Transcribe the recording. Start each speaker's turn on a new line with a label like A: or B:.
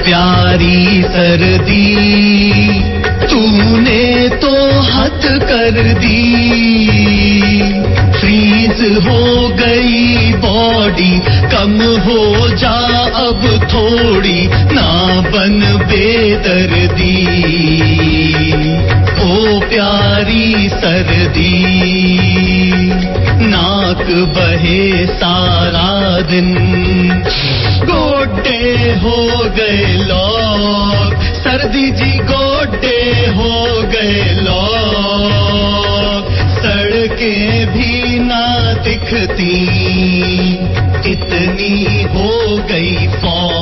A: प्यारी सर्दी तूने तो हद कर दी। फ्रीज हो गई बॉडी कम हो जा अब थोड़ी ना बन बेदर्दी। ओ प्यारी सर्दी नाक बहे सारा दिन गोटे हो गए लोग सर्दी जी गोटे हो गए लोग। सड़कें भी ना दिखती इतनी हो गई फौग।